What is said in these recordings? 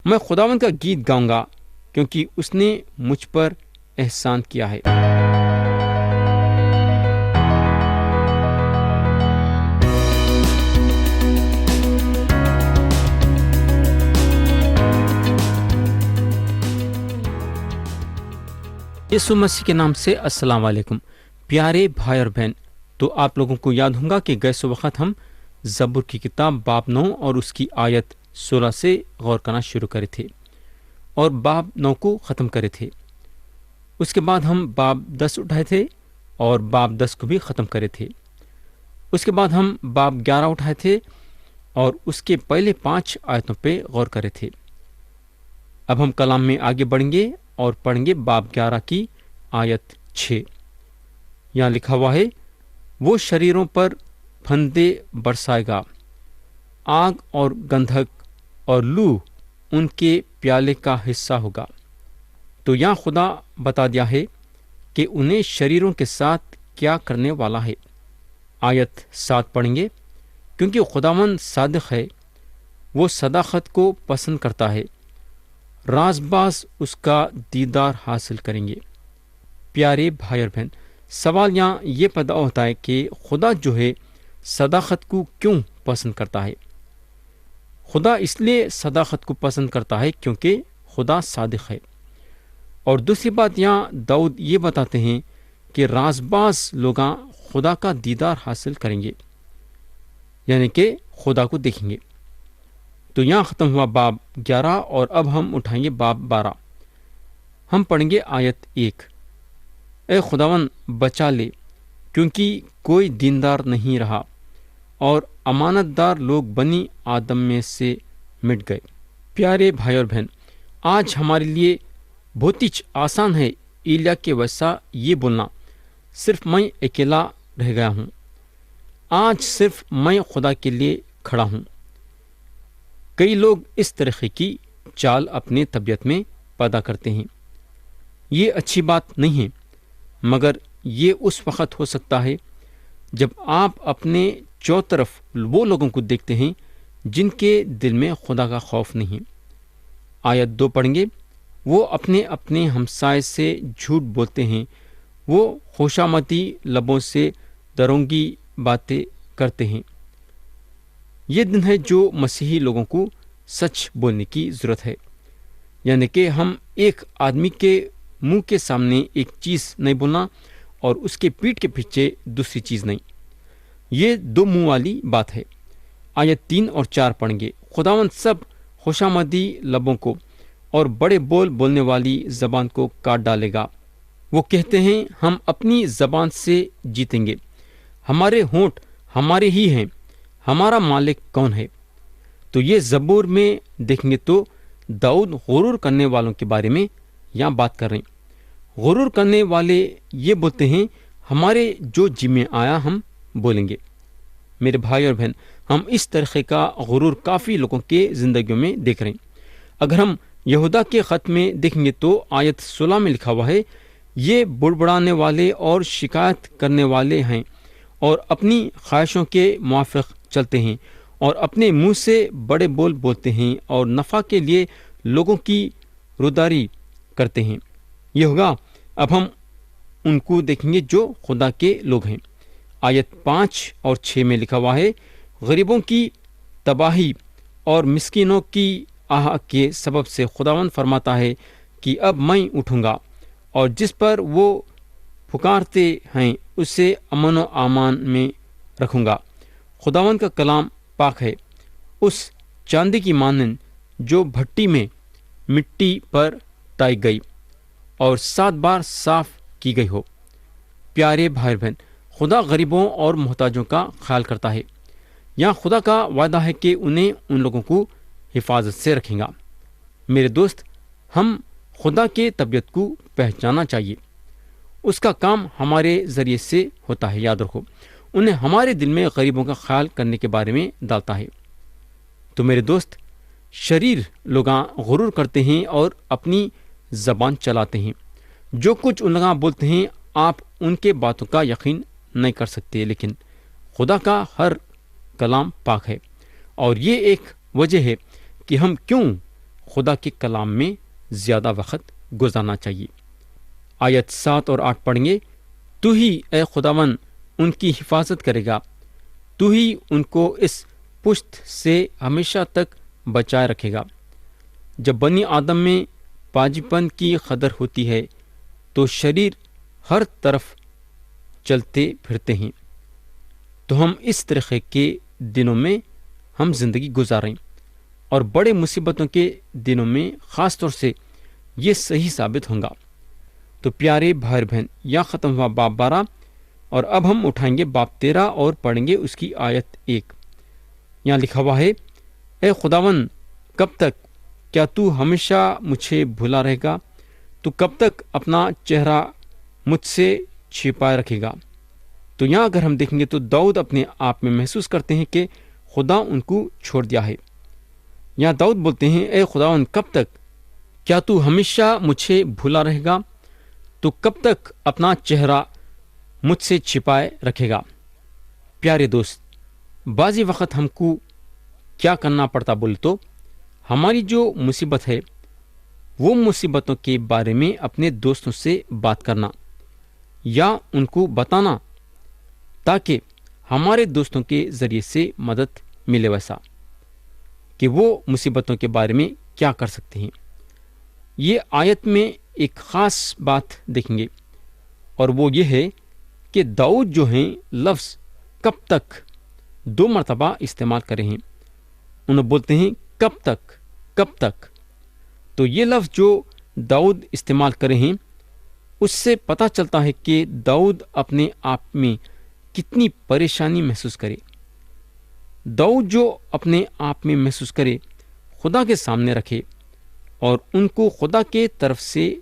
میں خداوند کا گیت گاؤں گا کیونکہ اس نے مجھ پر احسان کیا ہے۔ یسوع مسیح کے نام سے السلام علیکم پیارے بھائی اور بہن۔ تو آپ لوگوں کو یاد ہوں گا کہ گئے وقت ہم زبور کی کتاب باب 9 اور اس کی آیت 16 سے غور کرنا شروع کرے تھے اور باب 9 کو ختم کرے تھے۔ اس کے بعد ہم باب 10 اٹھائے تھے اور باب 10 کو بھی ختم کرے تھے۔ اس کے بعد ہم باب 11 اٹھائے تھے اور اس کے پہلے 5 آیتوں پہ غور کرے تھے۔ اب ہم کلام میں آگے بڑھیں گے اور پڑھیں گے باب 11 کی آیت 6۔ یہاں لکھا ہوا ہے، وہ شریروں پر پھندے برسائے گا، آگ اور گندھک اور لو ان کے پیالے کا حصہ ہوگا۔ تو یہاں خدا بتا دیا ہے کہ انہیں شریروں کے ساتھ کیا کرنے والا ہے۔ آیت 7 پڑھیں گے، کیونکہ خداوند صادق ہے، وہ صداقت کو پسند کرتا ہے، راز باز اس کا دیدار حاصل کریں گے۔ پیارے بھائی اور بہن، سوال یہاں یہ پیدا ہوتا ہے کہ خدا جو ہے صداقت کو کیوں پسند کرتا ہے؟ خدا اس لیے صداقت کو پسند کرتا ہے کیونکہ خدا صادق ہے۔ اور دوسری بات یہاں داؤد یہ بتاتے ہیں کہ راز باز لوگ خدا کا دیدار حاصل کریں گے، یعنی کہ خدا کو دیکھیں گے۔ تو یہاں ختم ہوا باب 11 اور اب ہم اٹھائیں گے باب 12۔ ہم پڑھیں گے آیت 1۔ اے خداوند بچا لے، کیونکہ کوئی دیندار نہیں رہا اور امانت دار لوگ بنی آدم میں سے مٹ گئے۔ پیارے بھائی اور بہن، آج ہمارے لیے بہت ہی آسان ہے ایلیا کے ویسا یہ بولنا، صرف میں اکیلا رہ گیا ہوں، آج صرف میں خدا کے لیے کھڑا ہوں۔ کئی لوگ اس طریقے کی چال اپنے طبیعت میں پیدا کرتے ہیں۔ یہ اچھی بات نہیں ہے، مگر یہ اس وقت ہو سکتا ہے جب آپ اپنے چو طرف وہ لوگوں کو دیکھتے ہیں جن کے دل میں خدا کا خوف نہیں۔ آیت 2 پڑھیں گے، وہ اپنے اپنے ہمسائے سے جھوٹ بولتے ہیں، وہ خوشامدی لبوں سے درونگی باتیں کرتے ہیں۔ یہ دن ہے جو مسیحی لوگوں کو سچ بولنے کی ضرورت ہے، یعنی کہ ہم ایک آدمی کے منہ کے سامنے ایک چیز نہیں بولنا اور اس کے پیٹھ کے پیچھے دوسری چیز نہیں۔ یہ دو منہ والی بات ہے۔ آیت 3 اور 4 پڑھیں گے، خداوند سب خوشامدی لبوں کو اور بڑے بول بولنے والی زبان کو کاٹ ڈالے گا۔ وہ کہتے ہیں، ہم اپنی زبان سے جیتیں گے، ہمارے ہونٹ ہمارے ہی ہیں، ہمارا مالک کون ہے؟ تو یہ زبور میں دیکھیں گے تو داؤد غرور کرنے والوں کے بارے میں یہاں بات کر رہے ہیں۔ غرور کرنے والے یہ بولتے ہیں، ہمارے جو جی میں آیا ہم بولیں گے۔ میرے بھائی اور بہن، ہم اس طریقے کا غرور کافی لوگوں کے زندگیوں میں دیکھ رہے ہیں۔ اگر ہم یہودا کے خط میں دیکھیں گے تو آیت 16 میں لکھا ہوا ہے، یہ بڑبڑانے والے اور شکایت کرنے والے ہیں اور اپنی خواہشوں کے موافق چلتے ہیں اور اپنے منہ سے بڑے بول بولتے ہیں اور نفع کے لیے لوگوں کی روداری کرتے ہیں۔ یہ ہوگا، اب ہم ان کو دیکھیں گے جو خدا کے لوگ ہیں۔ آیت 5 اور 6 میں لکھا ہوا ہے، غریبوں کی تباہی اور مسکینوں کی آہ کے سبب سے خداوند فرماتا ہے کہ اب میں اٹھوں گا اور جس پر وہ پکارتے ہیں اسے امن و امان میں رکھوں گا۔ خداوند کا کلام پاک ہے، اس چاندی کی مانند جو بھٹی میں مٹی پر ٹائی گئی اور 7 بار صاف کی گئی ہو۔ پیارے بھائی بہن، خدا غریبوں اور محتاجوں کا خیال کرتا ہے۔ یہاں خدا کا وعدہ ہے کہ انہیں ان لوگوں کو حفاظت سے رکھیں گا۔ میرے دوست، ہم خدا کے طبیعت کو پہچاننا چاہیے۔ اس کا کام ہمارے ذریعے سے ہوتا ہے، یاد رکھو، انہیں ہمارے دل میں غریبوں کا خیال کرنے کے بارے میں ڈالتا ہے۔ تو میرے دوست، شریر لوگاں غرور کرتے ہیں اور اپنی زبان چلاتے ہیں۔ جو کچھ ان لوگاں بولتے ہیں آپ ان کے باتوں کا یقین نہیں کر سکتے، لیکن خدا کا ہر کلام پاک ہے، اور یہ ایک وجہ ہے کہ ہم کیوں خدا کے کلام میں زیادہ وقت گزارنا چاہیے۔ آیت 7 اور 8 پڑھیں گے۔ تو ہی اے خداون ان کی حفاظت کرے گا، تو ہی ان کو اس پشت سے ہمیشہ تک بچائے رکھے گا۔ جب بنی آدم میں پاجی پن کی قدر ہوتی ہے تو شریر ہر طرف چلتے پھرتے ہیں، تو ہم اس طریقے کے دنوں میں ہم زندگی گزاریں، اور بڑے مصیبتوں کے دنوں میں خاص طور سے یہ صحیح ثابت ہوں گا۔ تو پیارے بھائی بہن، یہاں ختم ہوا باب 12، اور اب ہم اٹھائیں گے باب 13 اور پڑھیں گے اس کی آیت 1۔ یہاں لکھا ہوا ہے، اے خداون کب تک؟ کیا تو ہمیشہ مجھے بھولا رہے گا؟ تو کب تک اپنا چہرہ مجھ سے چھپائے رکھے گا؟ تو یہاں اگر ہم دیکھیں گے تو داؤد اپنے آپ میں محسوس کرتے ہیں کہ خدا ان کو چھوڑ دیا ہے۔ یہاں داؤد بولتے ہیں، اے خداون کب تک؟ کیا تو ہمیشہ مجھے بھولا رہے گا؟ تو کب تک اپنا چہرہ مجھ سے چھپائے رکھے گا؟ پیارے دوست، بعضی وقت ہم کو کیا کرنا پڑتا بولے تو ہماری جو مصیبت ہے وہ مصیبتوں کے بارے میں اپنے دوستوں سے بات کرنا یا ان کو بتانا، تاکہ ہمارے دوستوں کے ذریعے سے مدد ملے، ویسا کہ وہ مصیبتوں کے بارے میں کیا کر سکتے ہیں۔ یہ آیت میں ایک خاص بات دیکھیں گے، اور وہ یہ ہے کہ داؤد جو ہیں لفظ کب تک 2 مرتبہ استعمال کرے ہیں۔ انہوں بولتے ہیں کب تک، کب تک۔ تو یہ لفظ جو داؤد استعمال کرے ہیں اس سے پتہ چلتا ہے کہ داؤد اپنے آپ میں کتنی پریشانی محسوس کرے۔ داؤد جو اپنے آپ میں محسوس کرے خدا کے سامنے رکھے، اور ان کو خدا کے طرف سے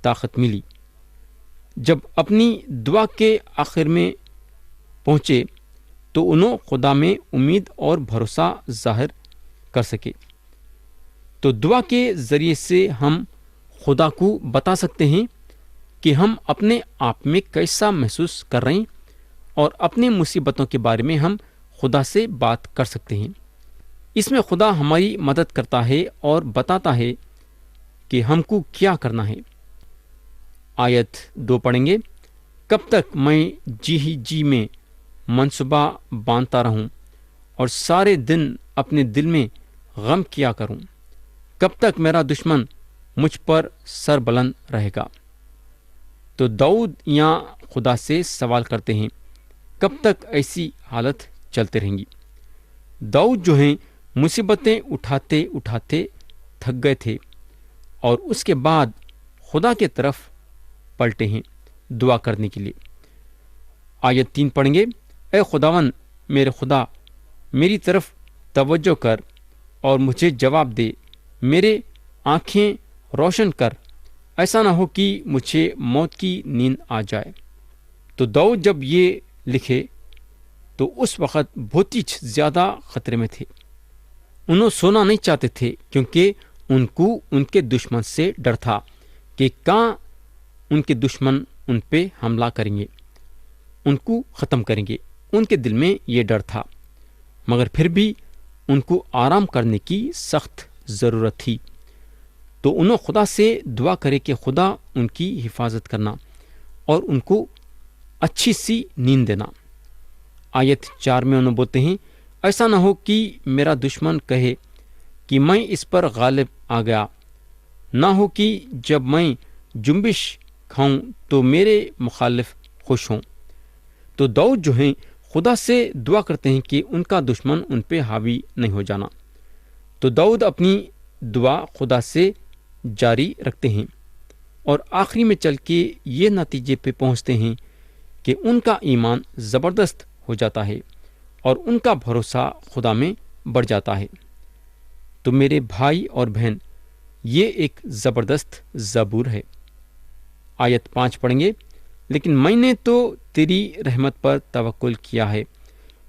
طاقت ملی۔ جب اپنی دعا کے آخر میں پہنچے تو انہوں خدا میں امید اور بھروسہ ظاہر کر سکے۔ تو دعا کے ذریعے سے ہم خدا کو بتا سکتے ہیں کہ ہم اپنے آپ میں کیسا محسوس کر رہے ہیں، اور اپنی مصیبتوں کے بارے میں ہم خدا سے بات کر سکتے ہیں۔ اس میں خدا ہماری مدد کرتا ہے اور بتاتا ہے کہ ہم کو کیا کرنا ہے۔ آیت 2 پڑھیں گے۔ کب تک میں جی میں منصوبہ باندھتا رہوں اور سارے دن اپنے دل میں غم کیا کروں؟ کب تک میرا دشمن مجھ پر سر بلند رہے گا؟ تو داؤد یہاں خدا سے سوال کرتے ہیں، کب تک ایسی حالت چلتے رہیں گی؟ داؤد جو ہیں مصیبتیں اٹھاتے اٹھاتے تھک گئے تھے، اور اس کے بعد خدا کے طرف پلٹے ہیں دعا کرنے کے لیے۔ آیت 3 پڑھیں گے۔ اے خداون میرے خدا، میری طرف توجہ کر اور مجھے جواب دے، میرے آنکھیں روشن کر، ایسا نہ ہو کہ مجھے موت کی نیند آ جائے۔ تو داؤد جب یہ لکھے تو اس وقت بہت ہی زیادہ خطرے میں تھے۔ انہوں سونا نہیں چاہتے تھے، کیونکہ ان کو ان کے دشمن سے ڈر تھا کہ کہاں ان کے دشمن ان پہ حملہ کریں گے، ان کو ختم کریں گے۔ ان کے دل میں یہ ڈر تھا، مگر پھر بھی ان کو آرام کرنے کی سخت ضرورت تھی۔ تو انہوں خدا سے دعا کرے کہ خدا ان کی حفاظت کرنا اور ان کو اچھی سی نیند دینا۔ آیت 4 میں انہوں بولتے ہیں، ایسا نہ ہو کہ میرا دشمن کہے کہ میں اس پر غالب آ گیا، نہ ہو کہ جب میں جنبش کھاؤں تو میرے مخالف خوش ہوں۔ تو داؤد جو ہیں خدا سے دعا کرتے ہیں کہ ان کا دشمن ان پہ حاوی نہیں ہو جانا۔ تو داؤد اپنی دعا خدا سے جاری رکھتے ہیں، اور آخری میں چل کے یہ نتیجے پہ پہنچتے ہیں کہ ان کا ایمان زبردست ہو جاتا ہے اور ان کا بھروسہ خدا میں بڑھ جاتا ہے۔ تو میرے بھائی اور بہن، یہ ایک زبردست زبور ہے۔ آیت 5 پڑھیں گے۔ لیکن میں نے تو تیری رحمت پر توکل کیا ہے،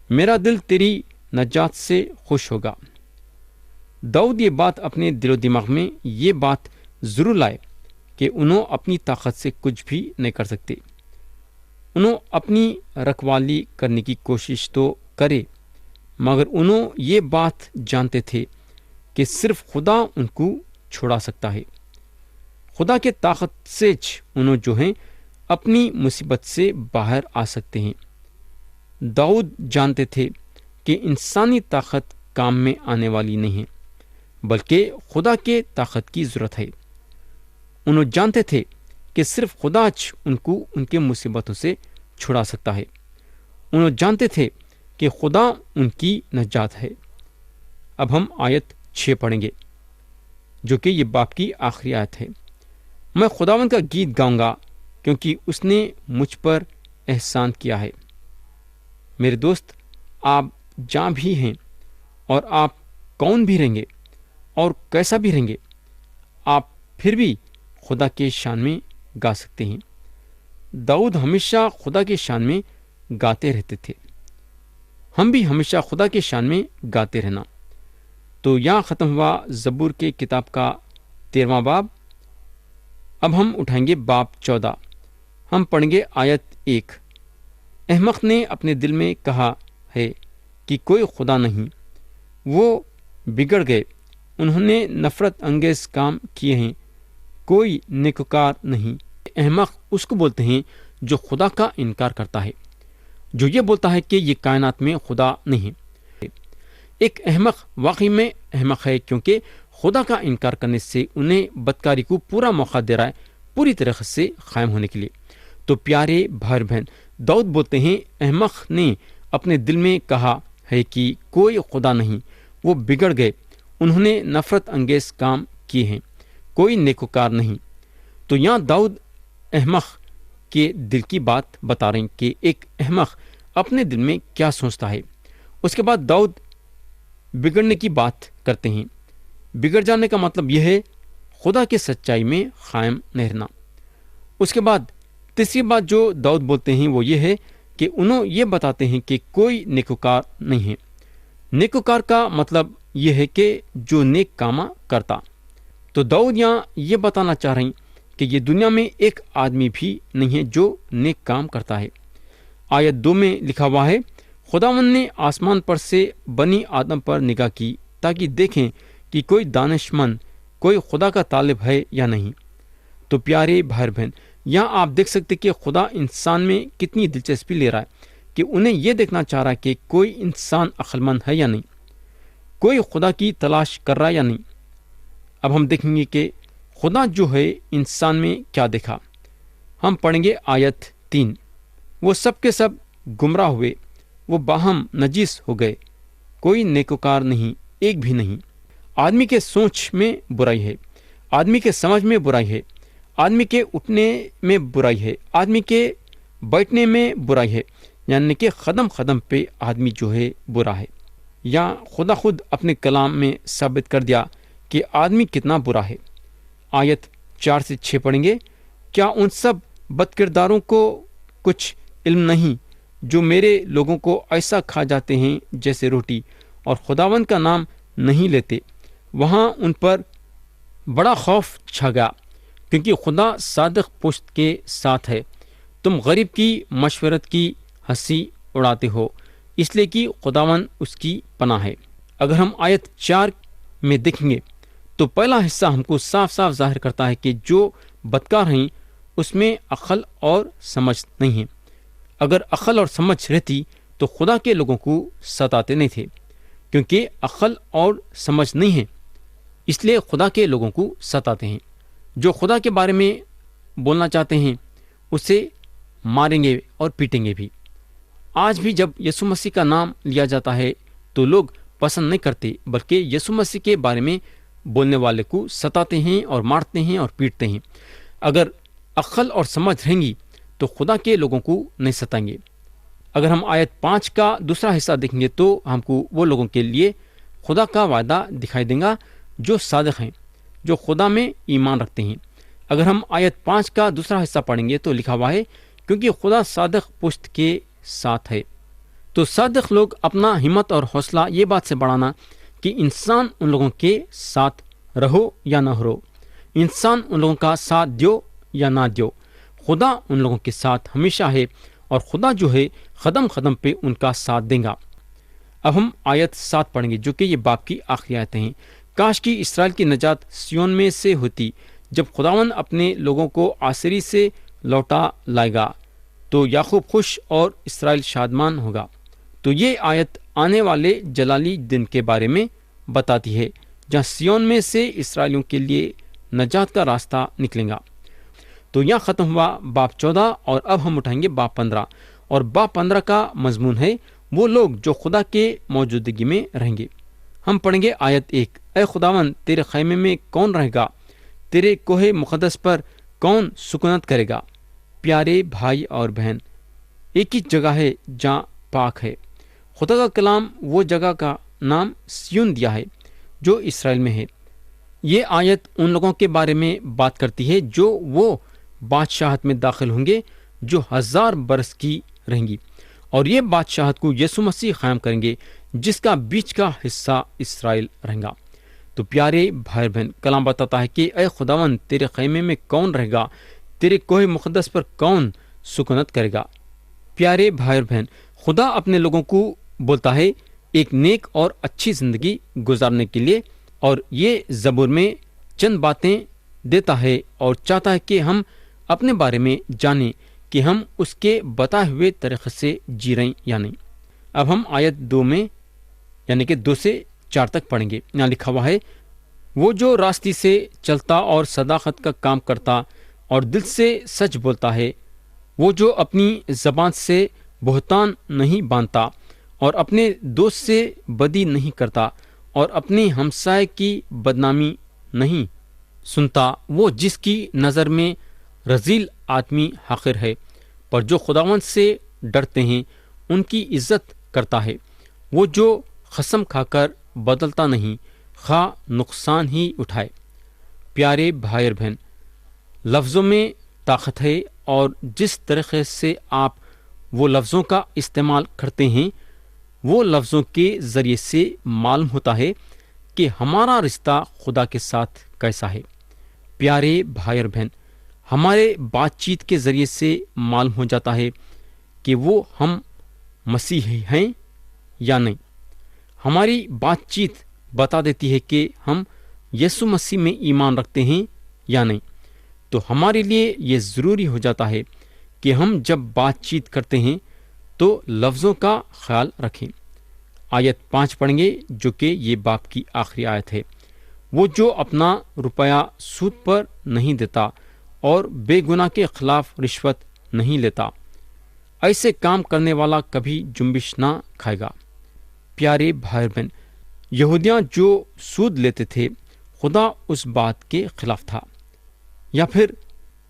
میرا دل تیری نجات سے خوش ہوگا۔ داؤد یہ بات اپنے دل و دماغ میں یہ بات ضرور لائے کہ انہوں اپنی طاقت سے کچھ بھی نہیں کر سکتے۔ انہوں اپنی رکھوالی کرنے کی کوشش تو کرے، مگر انہوں یہ بات جانتے تھے کہ صرف خدا ان کو چھڑا سکتا ہے۔ خدا کے طاقت سے انہوں جو ہیں اپنی مصیبت سے باہر آ سکتے ہیں۔ داؤد جانتے تھے کہ انسانی طاقت کام میں آنے والی نہیں ہے، بلکہ خدا کے طاقت کی ضرورت ہے۔ انہوں جانتے تھے کہ صرف خدا ان کو ان کے مصیبتوں سے چھڑا سکتا ہے۔ انہوں جانتے تھے کہ خدا ان کی نجات ہے۔ اب ہم آیت 6 پڑھیں گے، جو کہ یہ باب کی آخری آیت ہے۔ میں خداوند کا گیت گاؤں گا کیونکہ اس نے مجھ پر احسان کیا ہے۔ میرے دوست، آپ جہاں بھی ہیں اور آپ کون بھی رہیں گے اور کیسا بھی رہیں گے، آپ پھر بھی خدا کے شان میں گا سکتے ہیں۔ داؤد ہمیشہ خدا کے شان میں گاتے رہتے تھے۔ ہم بھی ہمیشہ خدا کے شان میں گاتے رہنا۔ تو یہاں ختم ہوا زبور کے کتاب کا 13واں باب۔ اب ہم اٹھائیں گے باب 14۔ ہم پڑھیں گے آیت 1۔ احمق نے اپنے دل میں کہا ہے کہ کوئی خدا نہیں، وہ بگڑ گئے، انہوں نے نفرت انگیز کام کیے ہیں، کوئی نیکوکار نہیں۔ احمق اس کو بولتے ہیں جو خدا کا انکار کرتا ہے، جو یہ بولتا ہے کہ یہ کائنات میں خدا نہیں ہے۔ ایک احمق واقعی میں احمق ہے، کیونکہ خدا کا انکار کرنے سے انہیں بدکاری کو پورا موقع دے رہا ہے، پوری طرح سے قائم ہونے کے لیے۔ تو پیارے بھائی بہن، داؤد بولتے ہیں احمق نے اپنے دل میں کہا ہے کہ کوئی خدا نہیں، وہ بگڑ گئے، انہوں نے نفرت انگیز کام کیے ہیں، کوئی نیکوکار نہیں۔ تو یہاں داؤد احمق کے دل کی بات بتا رہے ہیں کہ ایک احمق اپنے دل میں کیا سوچتا ہے۔ اس کے بعد داؤد بگڑنے کی بات کرتے ہیں۔ بگڑ جانے کا مطلب یہ ہے خدا کی سچائی میں قائم نہیں رہنا۔ اس کے بعد تیسری بات جو داؤد بولتے ہیں وہ یہ ہے کہ انہوں یہ بتاتے ہیں کہ کوئی نیکوکار نہیں ہے۔ نیکوکار کا مطلب یہ ہے کہ جو نیک کاما کرتا۔ تو داؤد یہاں یہ بتانا چاہ رہے ہیں کہ یہ دنیا میں ایک آدمی بھی نہیں ہے جو نیک کام کرتا ہے۔ آیت 2 میں لکھا ہوا ہے، خداوند نے آسمان پر سے بنی آدم پر نگاہ کی تاکہ دیکھیں کہ کوئی دانش مند، کوئی خدا کا طالب ہے یا نہیں۔ تو پیارے بھائی بہن، یہاں آپ دیکھ سکتے کہ خدا انسان میں کتنی دلچسپی لے رہا ہے کہ انہیں یہ دیکھنا چاہ رہا ہے کہ کوئی انسان عقل مند ہے یا نہیں، کوئی خدا کی تلاش کر رہا ہے یا نہیں۔ اب ہم دیکھیں گے کہ خدا جو ہے انسان میں کیا دیکھا۔ ہم پڑھیں گے آیت 3۔ وہ سب کے سب گمراہ ہوئے، وہ باہم نجیس ہو گئے، کوئی نیکوکار نہیں، ایک بھی نہیں۔ آدمی کے سوچ میں برائی ہے، آدمی کے سمجھ میں برائی ہے، آدمی کے اٹھنے میں برائی ہے، آدمی کے بیٹھنے میں برائی ہے، یعنی کہ قدم قدم پہ آدمی جو ہے برا ہے۔ یا خدا خود اپنے کلام میں ثابت کر دیا کہ آدمی کتنا برا ہے۔ آیت 4 سے 6 پڑھیں گے۔ کیا ان سب بد کرداروں کو کچھ علم نہیں جو میرے لوگوں کو ایسا کھا جاتے ہیں جیسے روٹی، اور خداوند کا نام نہیں لیتے؟ وہاں ان پر بڑا خوف چھا گیا، کیونکہ خدا صادق پشت کے ساتھ ہے۔ تم غریب کی مشورت کی ہنسی اڑاتے ہو، اس لیے کہ خداوند اس کی پناہ ہے۔ اگر ہم آیت 4 میں دیکھیں گے تو پہلا حصہ ہم کو صاف صاف ظاہر کرتا ہے کہ جو بدکار ہیں اس میں عقل اور سمجھ نہیں ہے۔ اگر عقل اور سمجھ رہتی تو خدا کے لوگوں کو ستاتے نہیں تھے، کیونکہ عقل اور سمجھ نہیں ہے، اس لیے خدا کے لوگوں کو ستاتے ہیں۔ جو خدا کے بارے میں بولنا چاہتے ہیں اسے ماریں گے اور پیٹیں گے بھی۔ آج بھی جب یسوع مسیح کا نام لیا جاتا ہے تو لوگ پسند نہیں کرتے، بلکہ یسوع مسیح کے بارے میں بولنے والے کو ستاتے ہیں اور مارتے ہیں اور پیٹتے ہیں۔ اگر عقل اور سمجھ رہیں گی تو خدا کے لوگوں کو نہیں ستائیں گے۔ اگر ہم آیت 5 کا دوسرا حصہ دیکھیں گے تو ہم کو وہ لوگوں کے لیے خدا کا وعدہ دکھائی دے گا جو صادق ہیں، جو خدا میں ایمان رکھتے ہیں۔ اگر ہم آیت 5 کا دوسرا حصہ پڑھیں گے تو لکھا ہوا ہے، کیونکہ خدا صادق پشت کے ساتھ ہے۔ تو صادق لوگ اپنا ہمت اور حوصلہ یہ بات سے بڑھانا کہ انسان ان لوگوں کے ساتھ رہو یا نہ رہو، انسان ان لوگوں کا ساتھ دیو یا نہ دیو، خدا ان لوگوں کے ساتھ ہمیشہ ہے، اور خدا جو ہے قدم قدم پہ ان کا ساتھ دے گا۔ اب ہم آیت 7 پڑھیں گے جو کہ یہ باب کی آخری آیتیں ہیں۔ کاش کی اسرائیل کی نجات سیون میں سے ہوتی۔ جب خداوند اپنے لوگوں کو آسری سے لوٹا لائے گا تو یعقوب خوش اور اسرائیل شادمان ہوگا۔ تو یہ آیت آنے والے جلالی دن کے بارے میں بتاتی ہے جہاں سیون میں سے اسرائیلیوں کے لیے نجات کا راستہ نکلے گا۔ تو یہاں ختم ہوا باب 14 اور اب ہم اٹھائیں گے باب 15، اور باب 15 کا مضمون ہے وہ لوگ جو خدا کے موجودگی میں رہیں گے۔ ہم پڑھیں گے آیت 1۔ اے خداوند تیرے خیمے میں کون رہے گا؟ تیرے کوہ مقدس پر کون سکونت کرے گا؟ پیارے بھائی اور بہن، ایک ہی جگہ ہے جہاں پاک ہے۔ خدا کا کلام وہ جگہ کا نام سیون دیا ہے جو اسرائیل میں ہے۔ یہ آیت ان لوگوں کے بارے میں بات کرتی ہے جو وہ بادشاہت میں داخل ہوں گے جو 1000 برس کی رہیں گی، اور یہ بادشاہت کو یسوع مسیح قائم کریں گے جس کا بیچ کا حصہ اسرائیل رہیں گا۔ تو پیارے بھائی بہن، کلام بتاتا ہے کہ اے خداوند تیرے خیمے میں کون رہے گا؟ تیرے کوہ مقدس پر کون سکونت کرے گا؟ پیارے بھائی بہن، خدا اپنے لوگوں کو بولتا ہے ایک نیک اور اچھی زندگی گزارنے کے لیے، اور یہ زبور میں چند باتیں دیتا ہے اور چاہتا ہے کہ ہم اپنے بارے میں جانیں کہ ہم اس کے بتائے ہوئے طریقے سے جی رہے یا نہیں۔ اب ہم آیت 2 میں یعنی کہ 2 سے 4 تک پڑھیں گے۔ یہاں لکھا ہوا ہے، وہ جو راستی سے چلتا اور صداقت کا کام کرتا اور دل سے سچ بولتا ہے، وہ جو اپنی زبان سے بہتان نہیں باندھتا اور اپنے دوست سے بدی نہیں کرتا اور اپنے ہمسائے کی بدنامی نہیں سنتا، وہ جس کی نظر میں رذیل آدمی حقیر ہے پر جو خداوند سے ڈرتے ہیں ان کی عزت کرتا ہے، وہ جو قسم کھا کر بدلتا نہیں خواہ نقصان ہی اٹھائے۔ پیارے بھائی اور بہن، لفظوں میں طاقت ہے، اور جس طریقے سے آپ وہ لفظوں کا استعمال کرتے ہیں وہ لفظوں کے ذریعے سے معلوم ہوتا ہے کہ ہمارا رشتہ خدا کے ساتھ کیسا ہے۔ پیارے بھائی اور بہن، ہمارے بات چیت کے ذریعے سے معلوم ہو جاتا ہے کہ وہ ہم مسیحی ہیں یا نہیں۔ ہماری بات چیت بتا دیتی ہے کہ ہم یسوع مسیح میں ایمان رکھتے ہیں یا نہیں۔ تو ہمارے لیے یہ ضروری ہو جاتا ہے کہ ہم جب بات چیت کرتے ہیں تو لفظوں کا خیال رکھیں۔ آیت 5 پڑھیں گے جو کہ یہ باب کی آخری آیت ہے۔ وہ جو اپنا روپیہ سود پر نہیں دیتا اور بے گناہ کے خلاف رشوت نہیں لیتا، ایسے کام کرنے والا کبھی جنبش نہ کھائے گا۔ پیارے بھائی بہن، یہودیاں جو سود لیتے تھے خدا اس بات کے خلاف تھا، یا پھر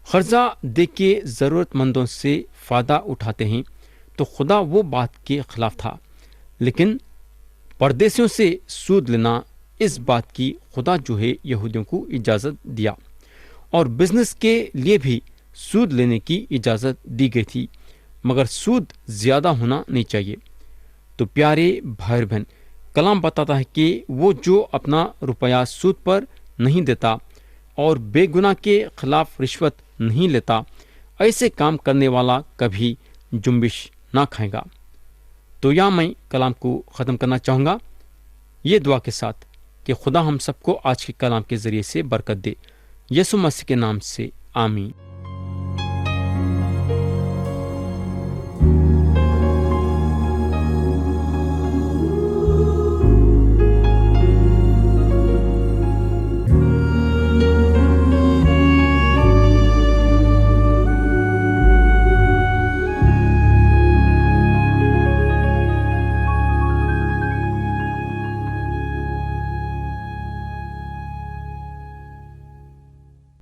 قرضہ دے کے ضرورت مندوں سے فائدہ اٹھاتے ہیں تو خدا وہ بات کے خلاف تھا۔ لیکن پردیسیوں سے سود لینا، اس بات کی خدا جو ہے یہودیوں کو اجازت دیا، اور بزنس کے لیے بھی سود لینے کی اجازت دی گئی تھی، مگر سود زیادہ ہونا نہیں چاہیے۔ تو پیارے بھائی بہن، کلام بتاتا ہے کہ وہ جو اپنا روپیہ سود پر نہیں دیتا اور بے گناہ کے خلاف رشوت نہیں لیتا، ایسے کام کرنے والا کبھی جنبش نہ کھائے گا۔ تو یہاں میں کلام کو ختم کرنا چاہوں گا یہ دعا کے ساتھ کہ خدا ہم سب کو آج کے کلام کے ذریعے سے برکت دے، یسوع مسیح کے نام سے آمین۔